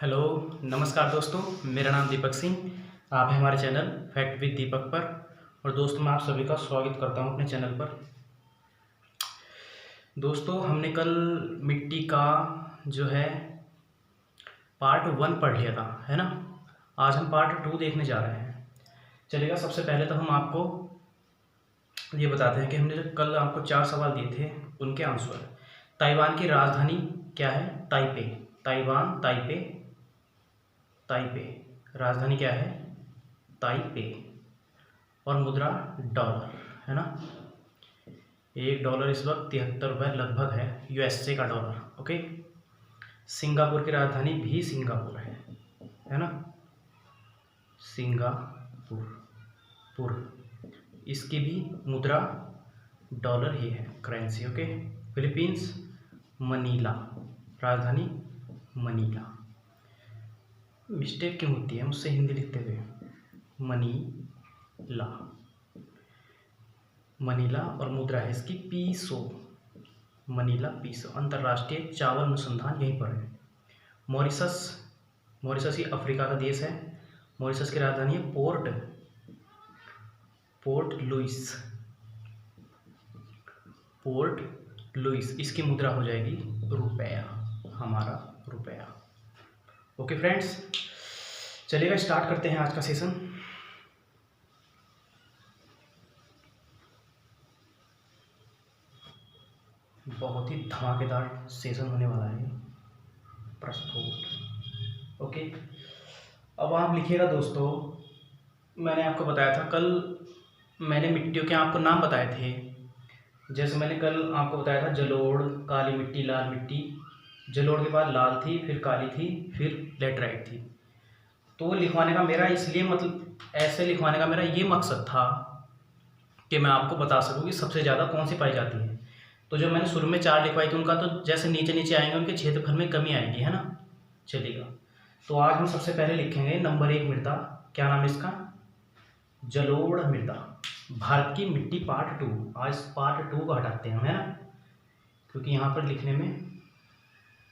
Hello, नमस्कार दोस्तों। मेरा नाम दीपक सिंह। आप हैं हमारे चैनल फैक्ट विद दीपक पर। और दोस्तों, मैं आप सभी का स्वागत करता हूं अपने चैनल पर। दोस्तों, हमने कल मिट्टी का जो है पार्ट 1 पढ़ लिया था, है ना। आज हम पार्ट 2 देखने जा रहे हैं। चलिएगा, सबसे पहले तो हम आपको ये बताते हैं कि हमने जो कल आपको 4 सवाल दिए थे उनके आंसर। ताइवान की राजधानी क्या है? ताइपे। Taiwan, Taipei. ताइपे राजधानी क्या है? ताइपे। और मुद्रा डॉलर, है ना। $1 इस वक्त 73 रुपये लगभग है, यूएसए का डॉलर। ओके। सिंगापुर की राजधानी भी सिंगापुर है ना। सिंगापुर इसकी भी मुद्रा डॉलर ही है, करेंसी। ओके। फिलीपींस, मनीला, राजधानी मनीला। मिस्टेक क्यों होती है मुझसे हिंदी लिखते हुए? मनीला और मुद्रा है इसकी पीसो। मनीला पीसो। अंतर्राष्ट्रीय चावल अनुसंधान यहीं पर है। मॉरिशस ही अफ्रीका का देश है। मॉरिशस की राजधानी है पोर्ट लुइस। इसकी मुद्रा हो जाएगी रुपया, हमारा रुपया। ओके फ्रेंड्स, चलिएगा स्टार्ट करते हैं आज का सेशन। बहुत ही धमाकेदार सेशन होने वाला है प्रस्तुत। ओके, अब आप लिखिएगा दोस्तों। मैंने आपको बताया था कल, मैंने मिट्टियों के आपको नाम बताए थे। जैसे मैंने कल आपको बताया था जलोढ़, काली मिट्टी, लाल मिट्टी। जलोढ़ के बाद लाल थी, फिर काली थी, फिर लेटराइट थी। तो वो लिखवाने का मेरा इसलिए मतलब ऐसे लिखवाने का मेरा ये मकसद था कि मैं आपको बता सकूं कि सबसे ज़्यादा कौन सी पाई जाती है। तो जो मैंने शुरू में 4 लिखवाई थी उनका तो जैसे नीचे नीचे आएंगे उनके क्षेत्रफल में कमी आएगी, है ना। चलिएगा, तो आज हम सबसे पहले लिखेंगे नंबर 1 मृदा। क्या नाम है इसका? जलोढ़ मृदा। भारत की मिट्टी पार्ट 2। आज पार्ट 2 को हटाते हैं हम, है ना, क्योंकि यहाँ पर लिखने में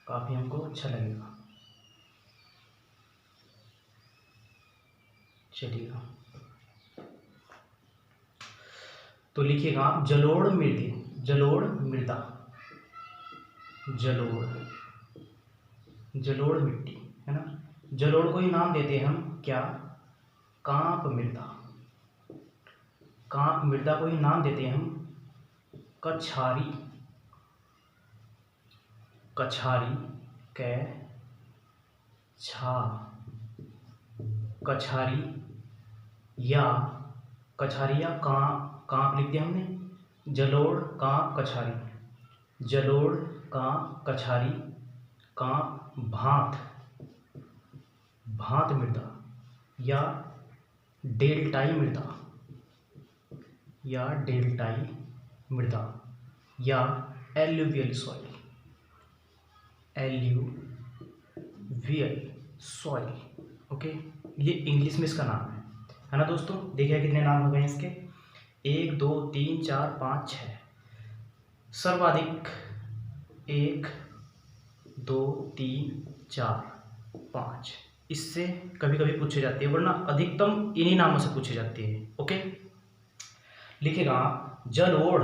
काफ़ी हमको अच्छा लगेगा। चलिएगा, तो लिखिएगा आप जलोढ़ मृदा। जलोढ़ मिट्टी, है ना। जलोढ़ को ही नाम देते हैं हम क्या? कांप मृदा। कांप मृदा को ही नाम देते हैं हम कछारी। कछारी या कांप लिख दिया हमने। जलोढ़, कांप, कछारी। जलोढ़, कांप, कछारी, कांप, भांत मृदा या डेल्टाई मृदा या एल्यूवियल सॉइल। ओके, ये इंग्लिश में इसका नाम है ना दोस्तों। देखिए कितने नाम हो गए इसके? 1 2 3 4 5 6। सर्वाधिक 1 2 3 4 5। इससे कभी कभी पूछी जाती है, वरना अधिकतम इन्हीं नामों से पूछी जाती है। ओके, लिखेगा आप जलोढ़।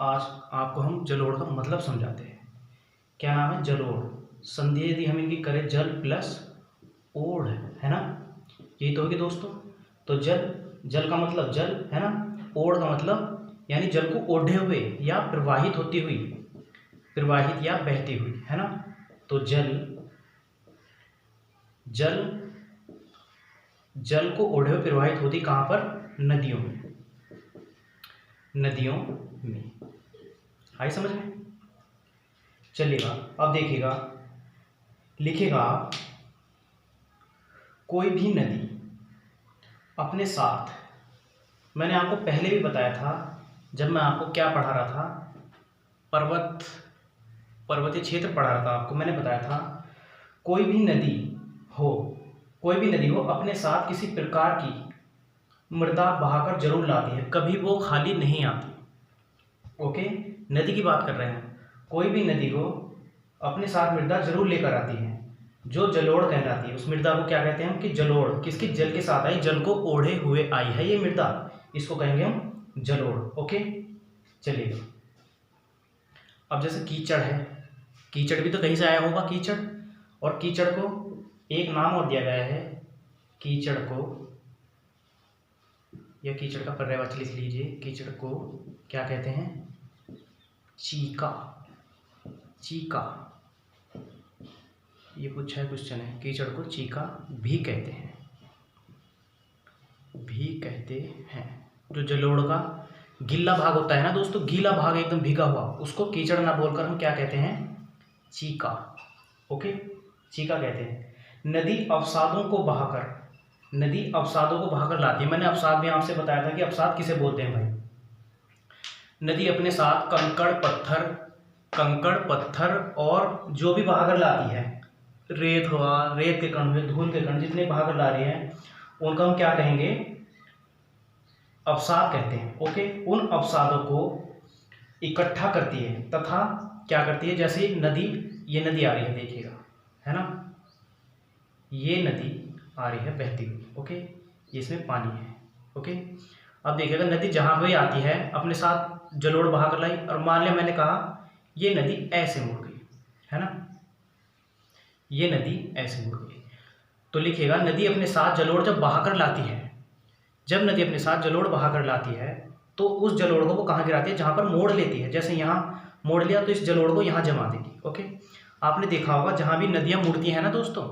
आज आपको हम जलोढ़ का मतलब समझाते हैं। क्या नाम है? जलोढ़। संधि यदि हम इनकी करें जल प्लस ओढ़, है ना, यही तो होगी दोस्तों। तो जल का मतलब जल, है ना। ओढ़ का मतलब यानी जल को ओढ़े हुए या प्रवाहित होती हुई, प्रवाहित या बहती हुई, है ना। तो जल को ओढ़े हुए प्रवाहित होती कहाँ पर? नदियों में। आई समझ में? चलिएगा, अब देखिएगा, लिखेगा कोई भी नदी अपने साथ। मैंने आपको पहले भी बताया था जब मैं आपको क्या पढ़ा रहा था, पर्वतीय क्षेत्र पढ़ा रहा था आपको। मैंने बताया था कोई भी नदी हो अपने साथ किसी प्रकार की मृदा बहाकर जरूर लाती है, कभी वो खाली नहीं आती। ओके, नदी की बात कर रहे हैं। कोई भी नदी हो अपने साथ मृदा जरूर लेकर आती है, जो जलोढ़ कहलाती है उस मृदा को क्या कहते हैं हम कि जलोढ़। किसकी? जल के साथ आई, जल को ओढ़े हुए आई है ये मृदा, इसको कहेंगे हम जलोढ़। ओके, चलिए। अब जैसे कीचड़ है, कीचड़ भी तो कहीं से आया होगा कीचड़, और कीचड़ को एक नाम और दिया गया है, कीचड़ को, या कीचड़ का पर्यायवाची लिख लीजिए, कीचड़ को क्या कहते हैं? चीका। चीका, ये पूछा है क्वेश्चन है, कीचड़ को चीका भी कहते हैं, भी कहते हैं। जो जलोढ़ का गीला भाग होता है ना दोस्तों, गीला भाग एकदम भीगा हुआ, उसको कीचड़ ना बोलकर हम क्या कहते हैं? चीका। ओके, चीका कहते हैं। नदी अवसादों को बहाकर, नदी अवसादों को बहाकर लाती है। मैंने अवसाद भी आपसे बताया था कि अवसाद किसे बोलते हैं भाई। नदी अपने साथ कंकड़ पत्थर और जो भी बहाकर लाती है, रेत हुआ, रेत के कण हुए, धूल के कण, जितने बहाकर ला रही हैं उनका हम क्या कहेंगे? अवसाद कहते हैं। ओके, उन अवसादों को इकट्ठा करती है तथा क्या करती है? जैसे नदी, ये नदी आ रही है, देखिएगा, है ना, ये नदी आ रही है बहती हुई। ओके, ये इसमें पानी है। ओके, अब देखिएगा, नदी जहाँ भी आती है अपने साथ जलोढ़ बहाकर लाई, और मान लिया मैंने कहा ये नदी ऐसे मुड़ गई, है ना, ये नदी ऐसे मुड़ गई, तो लिखिएगा नदी अपने साथ जलोढ़ जब बहाकर लाती है, जब नदी अपने साथ जलोढ़ बहाकर लाती है तो उस जलोढ़ को वो कहाँ गिराती है? जहाँ पर मोड़ लेती है। जैसे यहाँ मोड़ लिया तो इस जलोढ़ को यहाँ जमा देगी। ओके, आपने देखा होगा जहाँ भी नदियाँ मुड़ती हैं ना दोस्तों,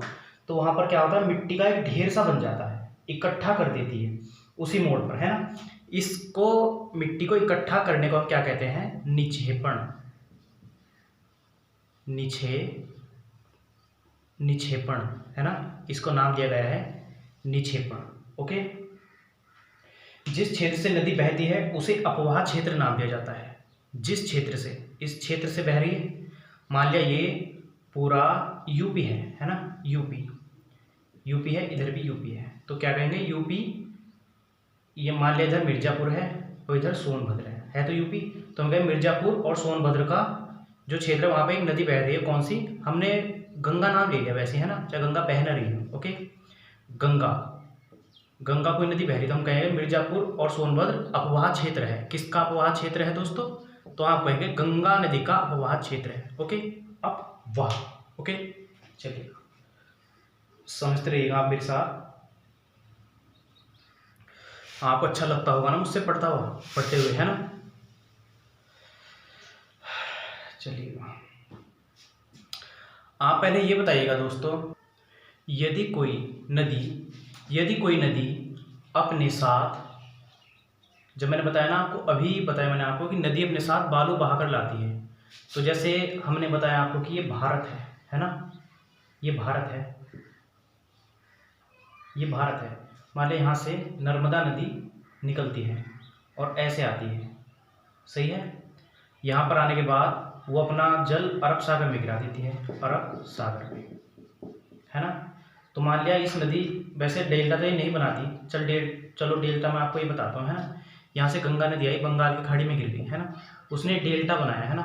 तो वहाँ पर क्या होता है? मिट्टी का एक ढेर सा बन जाता है, इकट्ठा कर देती है उसी मोड़ पर, है ना। इसको, मिट्टी को इकट्ठा करने को हम क्या कहते हैं? निक्षेपण। निक्षेपण, है ना, इसको नाम दिया गया है निक्षेपण। ओके, जिस क्षेत्र से नदी बहती है उसे अपवाह क्षेत्र नाम दिया जाता है। जिस क्षेत्र से, इस क्षेत्र से बह रही है, मान लिया ये पूरा यूपी है ना, यूपी है, इधर भी यूपी है, तो क्या कहेंगे? यूपी। ये मान लिया इधर मिर्जापुर है और इधर सोनभद्र है तो यूपी, तो हम कहें मिर्जापुर और सोनभद्र का जो क्षेत्र है वहाँ पे एक नदी बह रही है, कौन सी? हमने गंगा नाम ले लिया वैसे, है ना, चाहे गंगा बह ना रही है। ओके, गंगा कोई नदी बह रही, तो हम कहेंगे मिर्जापुर और सोनभद्र अपवाह क्षेत्र है। किसका अपवाह क्षेत्र है दोस्तों? तो आप कहेंगे गंगा नदी का अपवाह क्षेत्र है। ओके, अपवाह। ओके, चलिए, समझते रहिएगा आप मेरे साथ। आपको अच्छा लगता होगा ना मुझसे पढ़ते हुए, है ना। चलिए, आप पहले ये बताइएगा दोस्तों, यदि कोई नदी अपने साथ, जब मैंने बताया ना आपको, अभी बताया मैंने आपको कि नदी अपने साथ बालू बहाकर लाती है, तो जैसे हमने बताया आपको कि ये भारत है ना, ये भारत है। मान लीजिए यहाँ से नर्मदा नदी निकलती है और ऐसे आती है, सही है। यहाँ पर आने के बाद वो अपना जल अरब सागर में गिरा देती है, अरब सागर में, है ना। तो मान लिया इस नदी, वैसे डेल्टा तो ये नहीं बनाती, चलो डेल्टा मैं आपको ये बताता हूँ, है ना। यहाँ से गंगा नदी आई, बंगाल की खाड़ी में गिर गई, है ना, उसने डेल्टा बनाया, है ना।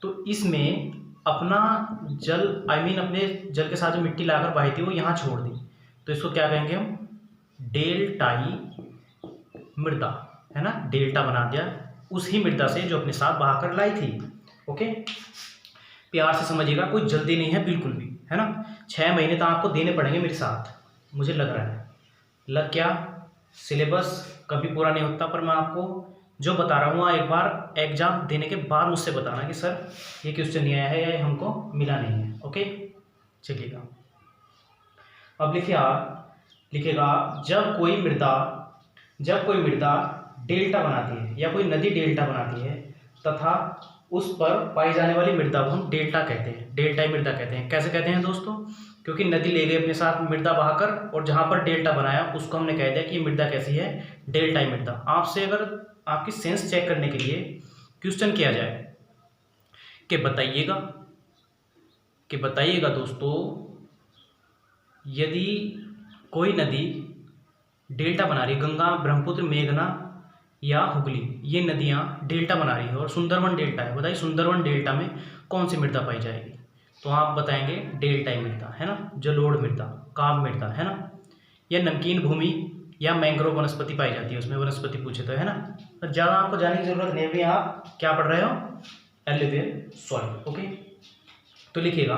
तो इसमें अपना जल, अपने जल के साथ जो मिट्टी लाकर बहाई थी वो यहाँ छोड़ दी, तो इसको क्या कहेंगे हम? डेल्टाई मृदा, है ना, डेल्टा बना दिया उस ही मृदा से जो अपने साथ बहाकर लाई थी। ओके, प्यार से समझिएगा, कोई जल्दी नहीं है बिल्कुल भी, है ना। 6 महीने तो आपको देने पड़ेंगे मेरे साथ, मुझे लग रहा है। क्या सिलेबस कभी पूरा नहीं होता, पर मैं आपको जो बता रहा हूँ एक बार एग्जाम देने के बाद मुझसे बताना कि सर ये क्वेश्चन नहीं आया है या ये हमको मिला नहीं है। ओके, चलिएगा, अब लिखिएगा, जब कोई मृदा डेल्टा बनाती है या कोई नदी डेल्टा बनाती है तथा उस पर पाई जाने वाली मृदा को हम डेल्टा कहते हैं, डेल्टाई मृदा कहते हैं। कैसे कहते हैं दोस्तों? क्योंकि नदी ले गई अपने साथ मृदा बहाकर और जहाँ पर डेल्टा बनाया उसको हमने कह दिया कि ये मृदा कैसी है? डेल्टाई मृदा। आपसे अगर आपकी सेंस चेक करने के लिए क्वेश्चन किया जाए कि बताइएगा दोस्तों, यदि कोई नदी डेल्टा बना रही है, गंगा, ब्रह्मपुत्र, मेघना या हुगली, ये नदियाँ डेल्टा बना रही है और सुंदरवन डेल्टा है, बताइए सुंदरवन डेल्टा में कौन सी मृदा पाई जाएगी? तो आप बताएंगे डेल्टाई मृदा, है ना, जलोढ़ मृदा, काव मृदा, है ना, या नमकीन भूमि या मैंग्रोव वनस्पति पाई जाती है, उसमें वनस्पति पूछे तो, है ना। तो ज़्यादा आपको जानने की जरूरत नहीं है, अभी आप क्या पढ़ रहे हो, एलुवियल सॉइल। ओके, तो लिखिएगा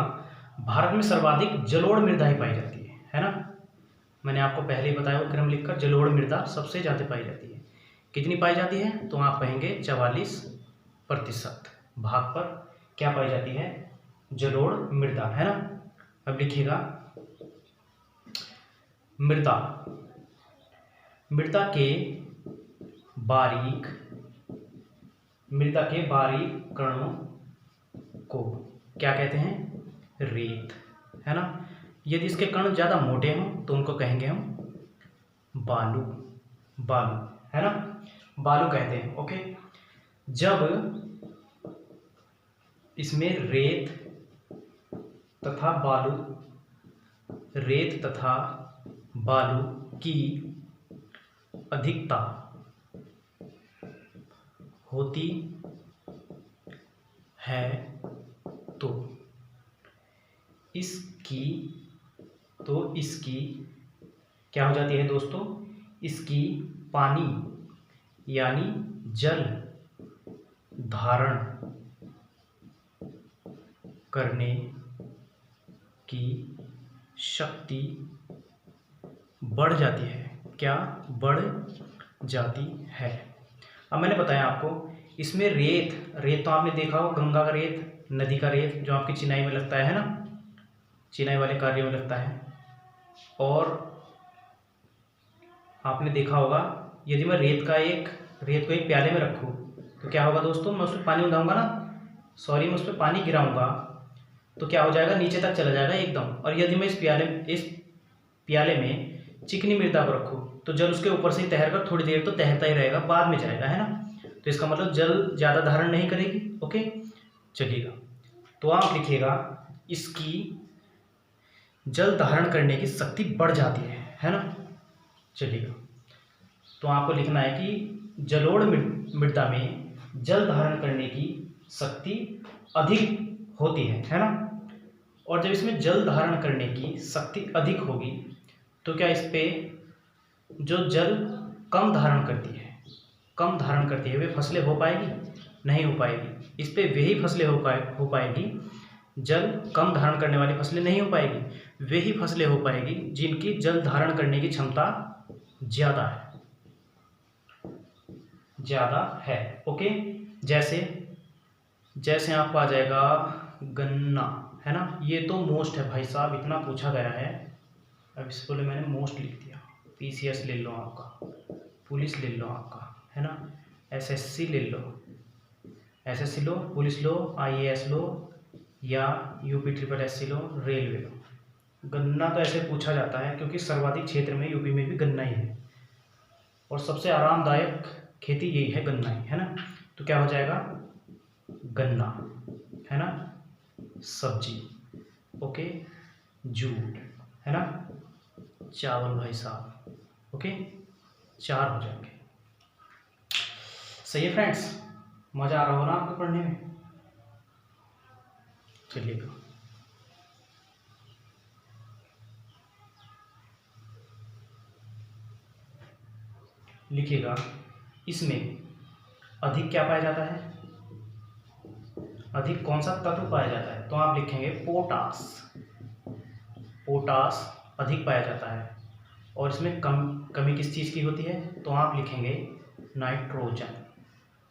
भारत में सर्वाधिक जलोढ़ मृदा ही पाई जाती है ना। मैंने आपको पहले ही बताया वो क्रम लिखकर, जलोढ़ मृदा सबसे ज़्यादा पाई जाती है। कितनी पाई जाती है, तो आप कहेंगे 44% भाग पर क्या पाई जाती है, जलोढ़ मृदा, है ना। अब लिखिएगा मृदा, मृदा के बारीक कणों को क्या कहते हैं, रेत, है ना। यदि इसके कण ज़्यादा मोटे हों तो उनको कहेंगे हम बालू, है ना, बालू कहते हैं। ओके, जब इसमें रेत तथा बालू की अधिकता होती है तो इसकी क्या हो जाती है दोस्तों, इसकी पानी यानी जल धारण करने की शक्ति बढ़ जाती है। क्या बढ़ जाती है। अब मैंने बताया आपको इसमें रेत तो आपने देखा हो, गंगा का रेत, नदी का रेत जो आपकी चिनाई में लगता है ना, चिनाई वाले कार्यों में लगता है। और आपने देखा होगा यदि मैं रेत को एक प्याले में रखूँ तो क्या होगा दोस्तों, मैं उसमें पानी उगाऊंगा ना, मैं उस पर पानी गिराऊंगा तो क्या हो जाएगा, नीचे तक चला जाएगा एकदम। और यदि मैं इस प्याले में चिकनी मृदा को रखूँ तो जल उसके ऊपर से तैर कर थोड़ी देर तो तैरता ही रहेगा, बाद में जाएगा, है ना। तो इसका मतलब जल ज़्यादा धारण नहीं करेगी। ओके, चलिएगा, तो आप लिखिएगा इसकी जल धारण करने की शक्ति बढ़ जाती है ना। चलिएगा, तो आपको लिखना है कि जलोढ़ मृदा में जल धारण करने की शक्ति अधिक होती है ना। और जब इसमें जल धारण करने की शक्ति अधिक होगी तो क्या इस पे जो जल कम धारण करती है वे फसलें हो पाएगी, नहीं हो पाएगी। इस पे वही फसलें हो पाएगी, जल कम धारण करने वाली फसलें नहीं हो पाएगी, वही फसलें हो पाएगी जिनकी जल धारण करने की क्षमता ज़्यादा है। ओके, जैसे आपको आ जाएगा गन्ना, है ना। ये तो मोस्ट है भाई साहब, इतना पूछा गया है। अब इससे पहले मैंने मोस्ट लिख दिया। पीसीएस ले लो आपका, पुलिस ले लो आपका, है ना, एसएससी ले लो, एसएससी लो, पुलिस लो, आईएएस लो, या यूपी ट्रिपल एससी लो, रेलवे लो। गन्ना तो ऐसे पूछा जाता है क्योंकि सर्वाधिक क्षेत्र में यूपी में भी गन्ना ही है और सबसे आरामदायक खेती यही है, गन्ना ही, है ना। तो क्या हो जाएगा, गन्ना, है ना, सब्जी, ओके, जूट, है ना, चावल भाई साहब। ओके, 4 हो जाएंगे। सही है फ्रेंड्स, मज़ा आ रहा हो ना आपको पढ़ने में। चलिएगा, लिखिएगा इसमें अधिक क्या पाया जाता है, अधिक कौन सा तत्व पाया जाता है, तो आप लिखेंगे पोटास अधिक पाया जाता है। और इसमें कमी किस चीज़ की होती है, तो आप लिखेंगे नाइट्रोजन।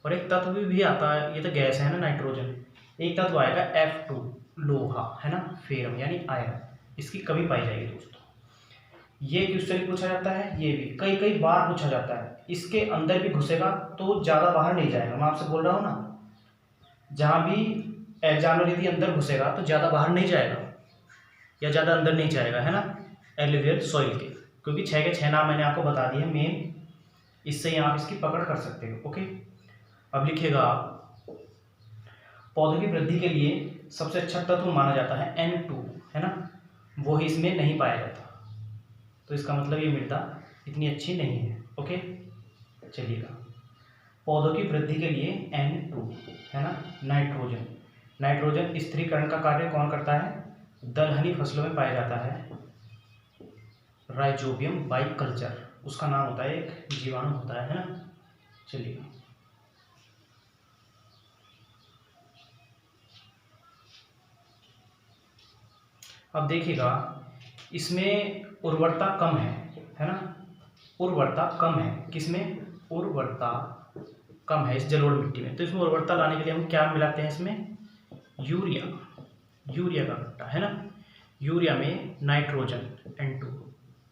और एक तत्व भी आता है, ये तो गैस है ना नाइट्रोजन, एक तत्व आएगा F2 लोहा, है ना, फेरम यानी आयरन, इसकी कमी पाई जाएगी दोस्तों। ये क्वेश्चन पूछा जाता है, ये भी कई बार पूछा जाता है। इसके अंदर भी घुसेगा तो ज़्यादा बाहर नहीं जाएगा, मैं आपसे बोल रहा हूँ ना, जहाँ भी एग्जाम में यदि अंदर घुसेगा तो ज़्यादा बाहर नहीं जाएगा या ज़्यादा अंदर नहीं जाएगा, है ना, एलुवियल सॉइल के, क्योंकि 6 के 6 नाम मैंने आपको बता दिए मेन, इससे ही आप इसकी पकड़ कर सकते हो। ओके, अब लिखिएगा आप पौधों की वृद्धि के लिए सबसे अच्छा तत्व माना जाता है N2, है ना, वो ही इसमें नहीं पाया जाता, तो इसका मतलब ये मृदा इतनी अच्छी नहीं है। ओके, चलिएगा, पौधों की वृद्धि के लिए N2, है ना, नाइट्रोजन, नाइट्रोजन स्थिरीकरण का कार्य कौन करता है? दलहनी फसलों में पाया जाता है राइजोबियम बाइकल्चर, उसका नाम होता है, एक जीवाणु होता है ना। चलिए अब देखिएगा, इसमें उर्वरता कम है ना, उर्वरता कम है, किसमें? उर्वरता कम है इस जलोढ़ मिट्टी में। तो इसमें उर्वरता लाने के लिए हम क्या मिलाते हैं इसमें? यूरिया का घट्टा है ना। यूरिया में नाइट्रोजन N2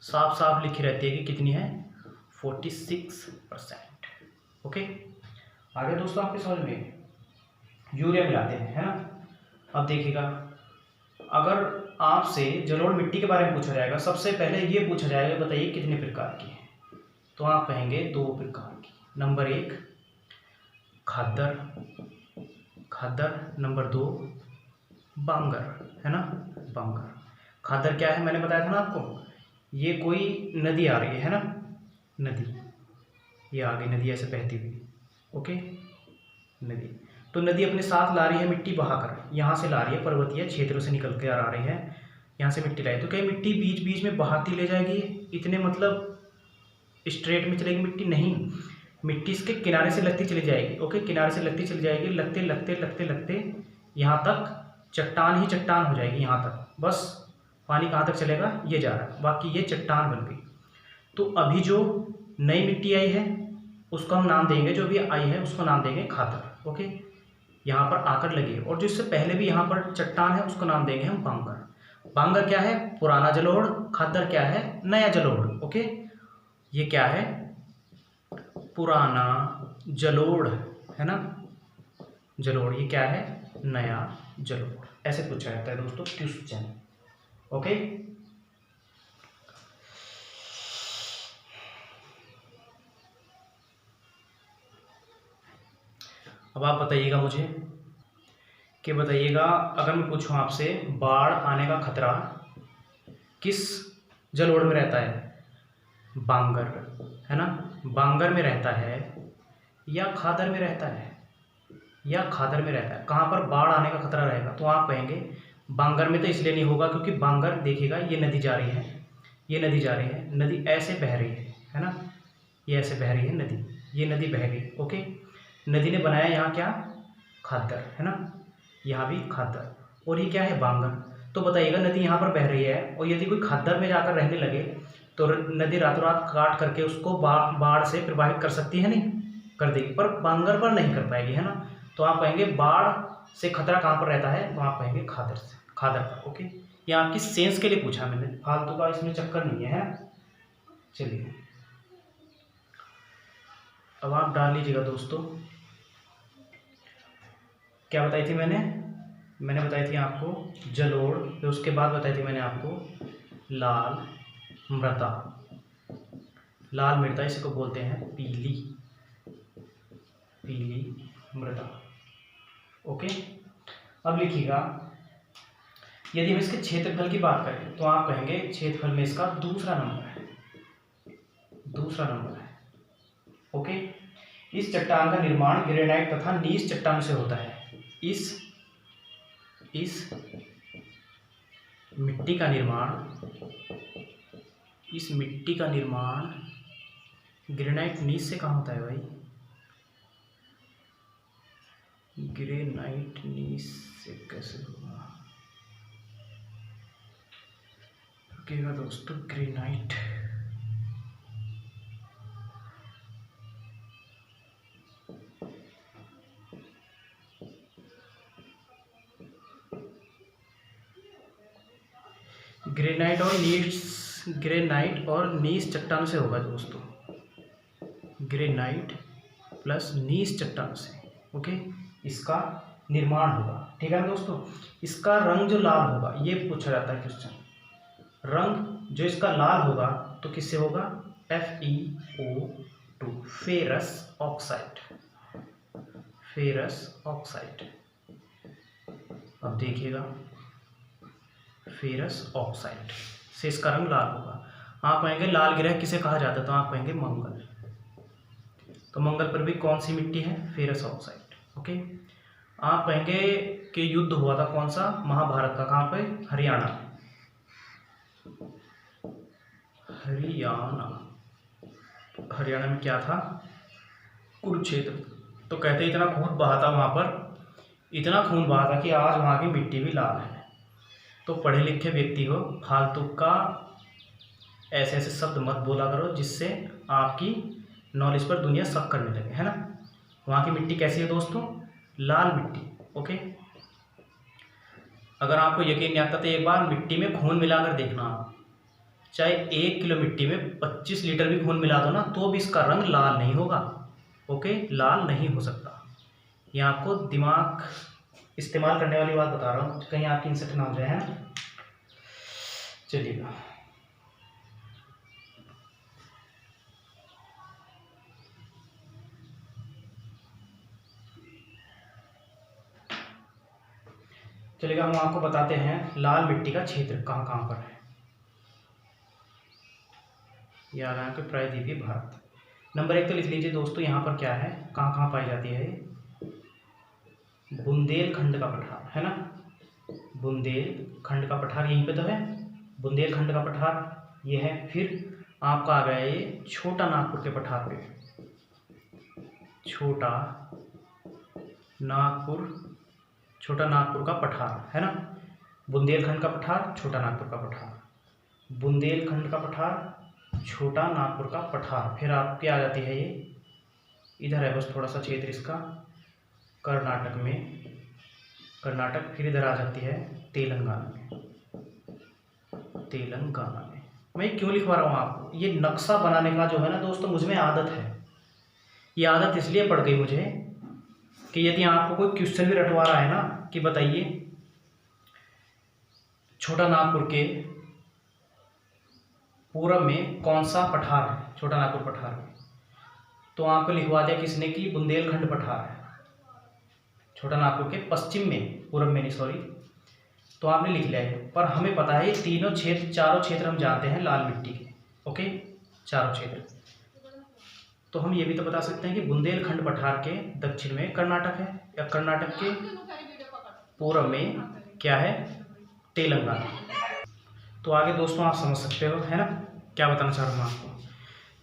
साफ साफ लिखी रहती है कि कितनी है? 46%। ओके, आगे दोस्तों आपके समझ में यूरिया मिलाते हैं, है ना। अब देखिएगा, अगर आपसे जलोढ़ मिट्टी के बारे में पूछा जाएगा, सबसे पहले ये पूछा जाएगा बताइए कितने प्रकार की है, तो आप कहेंगे 2 प्रकार की। नंबर 1 खादर, नंबर 2 बांगर, है ना। बांगर खादर क्या है, मैंने बताया था ना आपको, ये कोई नदी आ रही है ना, नदी, ये आ गई नदी ऐसे बहती हुई, ओके, नदी। तो नदी अपने साथ ला रही है मिट्टी बहाकर, यहाँ से ला रही है, पर्वतीय क्षेत्रों से निकल कर आ रही है, यहाँ से मिट्टी लाई, तो क्या मिट्टी बीच बीच में बहाती ले जाएगी? इतने मतलब स्ट्रेट में चलेगी मिट्टी? नहीं, मिट्टी इसके किनारे से लगती चली जाएगी, ओके, किनारे से लगती चली जाएगी, लगते लगते लगते लगते यहाँ तक चट्टान ही चट्टान हो जाएगी, यहाँ तक। बस पानी कहाँ तक चलेगा? ये जा रहा है, बाकी ये चट्टान बन गई। तो अभी जो नई मिट्टी आई है उसको हम नाम देंगे, जो भी आई है उसको नाम देंगे खादर, ओके, यहाँ पर आकर लगी। और जो इससे पहले भी यहाँ पर चट्टान है उसको नाम देंगे हम बांगर। बांगर क्या है? पुराना जलोढ़। खादर क्या है? नया जलोढ़, ओके। ये क्या है? पुराना जलोढ़, है ना, जलोढ़। ये क्या है? नया जलोढ़। ऐसे पूछा जाता है दोस्तों क्वेश्चन, ओके। अब आप बताइएगा मुझे कि बताइएगा, अगर मैं पूछूं आपसे बाढ़ आने का खतरा किस जलोढ़ में रहता है? बांगर, है ना, बांगर में रहता है या खादर में रहता है? या खादर में रहता है। कहाँ पर बाढ़ आने का खतरा रहेगा? तो आप कहेंगे बांगर में तो इसलिए नहीं होगा क्योंकि बांगर देखिएगा, ये नदी जा रही है, ये नदी जा रही है, नदी ऐसे बह रही है ना, ये ऐसे बह रही है नदी, ये नदी बह गई, ओके। नदी ने बनाया यहाँ क्या? खादर, है ना, यहाँ भी खादर, और ये क्या है? बांगर। तो बताइएगा, नदी यहाँ पर बह रही है और यदि कोई खादर में जाकर रहने लगे तो नदी रातों रात काट करके उसको बाढ़ से प्रभावित कर सकती है? नहीं कर देगी, पर बांगर पर नहीं कर पाएगी, है ना। तो आप कहेंगे बाढ़ से खतरा कहाँ पर रहता है? तो आप कहेंगे खादर से, खादर पर, ओके। ये आपकी सेंस के लिए पूछा मैंने, फालतू का इसमें चक्कर नहीं है। चलिए अब आप डाल लीजिएगा दोस्तों, क्या बताई थी मैंने बताई थी आपको जलोढ़, फिर उसके बाद बताई थी मैंने आपको लाल मृदा। लाल मृदा इसको बोलते हैं पीली मृदा, ओके। अब लिखिएगा, यदि हम इसके क्षेत्रफल की बात करें तो आप कहेंगे क्षेत्रफल में इसका दूसरा नंबर है, ओके। इस चट्टान का निर्माण ग्रेनाइट तथा नीस चट्टान से होता है। इस मिट्टी का निर्माण ग्रेनाइट नीस से कहाँ होता है भाई? ग्रेनाइट नीस से कैसे होगा? रुकिएगा दोस्तों, ग्रेनाइट ग्रेनाइट और नीस चट्टान से होगा दोस्तों, ग्रेनाइट प्लस नीस चट्टान से, ओके, इसका निर्माण होगा, ठीक है ना दोस्तों। इसका रंग जो लाल होगा, ये पूछा जाता है क्वेश्चन, रंग जो इसका लाल होगा तो किससे होगा? FeO2, ferrous oxide. अब देखिएगा, फेरस ऑक्साइड से इसका रंग लाल होगा। आप कहेंगे लाल ग्रह किसे कहा जाता है? तो आप कहेंगे मंगल। तो मंगल पर भी कौन सी मिट्टी है? Ferrous oxide, okay. आप कहेंगे के युद्ध हुआ था कौन सा, महाभारत का, कहाँ पे, हरियाणा, हरियाणा में क्या था, कुरुक्षेत्र। तो कहते इतना खून बहा था वहाँ पर, इतना खून बहा था कि आज वहाँ की मिट्टी भी लाल है। तो पढ़े लिखे व्यक्ति हो फालतू का ऐसे ऐसे शब्द मत बोला करो जिससे आपकी नॉलेज पर दुनिया शक करने लगे, है ना। वहाँ की मिट्टी कैसी है दोस्तों, लाल मिट्टी। ओके, अगर आपको यकीन नहीं आता तो एक बार मिट्टी में खून मिलाकर देखना आप, चाहे 1 किलो मिट्टी में 25 लीटर भी खून मिला दो ना, तो भी इसका रंग लाल नहीं होगा। ओके, लाल नहीं हो सकता। ये आपको दिमाग इस्तेमाल करने वाली बात बता रहा हूँ, कहीं आपकी इंसल्ट ना हो जाए, है ना। चलिएगा, हम आपको बताते हैं लाल मिट्टी का क्षेत्र कहाँ कहाँ पर है। यह आ रहा है कि प्रायद्वीपीय भारत। नंबर 1 तो लिख लीजिए दोस्तों, यहाँ पर क्या है, कहाँ कहाँ पाई जाती है, बुंदेलखंड का पठार, है ना। बुंदेलखंड का पठार यहीं पे तो है, बुंदेलखंड का पठार ये है। फिर आपका आ गया ये छोटा नागपुर के पठार पे, छोटा नागपुर का पठार, है ना। बुंदेलखंड का पठार, छोटा नागपुर का पठार, बुंदेलखंड का पठार, छोटा नागपुर का पठार। फिर आपकी आ जाती है ये इधर है, बस थोड़ा सा क्षेत्र इसका कर्नाटक में, फिर इधर आ जाती है तेलंगाना में। मैं क्यों लिखवा रहा हूँ आपको, ये नक्शा बनाने का जो है ना दोस्तों, मुझ में आदत है। ये आदत इसलिए पड़ गई मुझे कि यदि आपको कोई क्वेश्चन भी रटवा रहा है ना कि बताइए छोटा नागपुर के पूर्व में कौन सा पठार है, छोटा नागपुर पठार में, तो आपको लिखवा दिया किसने कि बुंदेलखंड पठार है, छोटा नागपुर के पश्चिम में, पूर्व में नहीं सॉरी, तो आपने लिख लिया है। पर हमें पता है ये चारों क्षेत्र हम जानते हैं लाल मिट्टी के। ओके, चारों क्षेत्र। तो हम ये भी तो बता सकते हैं कि बुंदेलखंड पठार के दक्षिण में कर्नाटक है, या कर्नाटक के पूर्व में क्या है, तेलंगाना। तो आगे दोस्तों आप समझ सकते हो, है ना, क्या बताना चाह रहा हूँ आपको।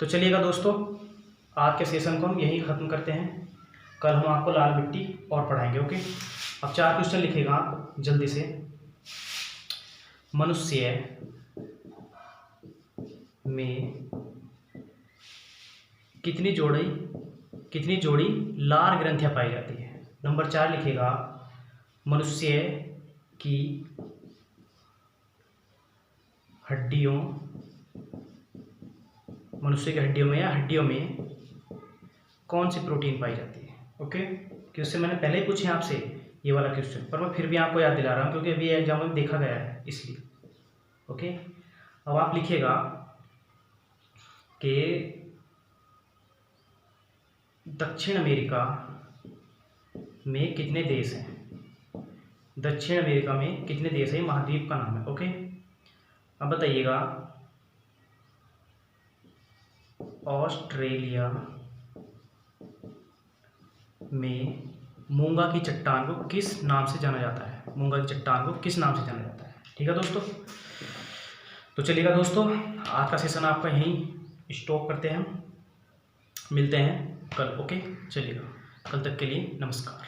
तो चलिएगा दोस्तों, आज के सेशन को हम यहीं ख़त्म करते हैं। कल हम आपको लाल मिट्टी और पढ़ाएंगे। ओके, अब 4 क्वेश्चन लिखेगा आप जल्दी से। मनुष्य में कितनी जोड़ी लाल ग्रंथियां पाई जाती है। नंबर 4 लिखेगा, मनुष्य की हड्डियों में कौन सी प्रोटीन पाई जाती है। ओके, क्वेश्चन मैंने पहले ही पूछे आपसे ये वाला क्वेश्चन, पर मैं फिर भी आपको याद दिला रहा हूँ क्योंकि अभी एग्जाम में देखा गया है इसलिए। ओके, अब आप लिखिएगा कि दक्षिण अमेरिका में कितने देश हैं, दक्षिण अमेरिका में कितने देश हैं, महाद्वीप का नाम है। ओके, अब बताइएगा ऑस्ट्रेलिया में मूंगा की चट्टान को किस नाम से जाना जाता है, ठीक है दोस्तों। तो चलिएगा दोस्तों, आज का सेशन आपका यहीं स्टॉप करते हैं, मिलते हैं कल। ओके, चलिएगा, कल तक के लिए नमस्कार।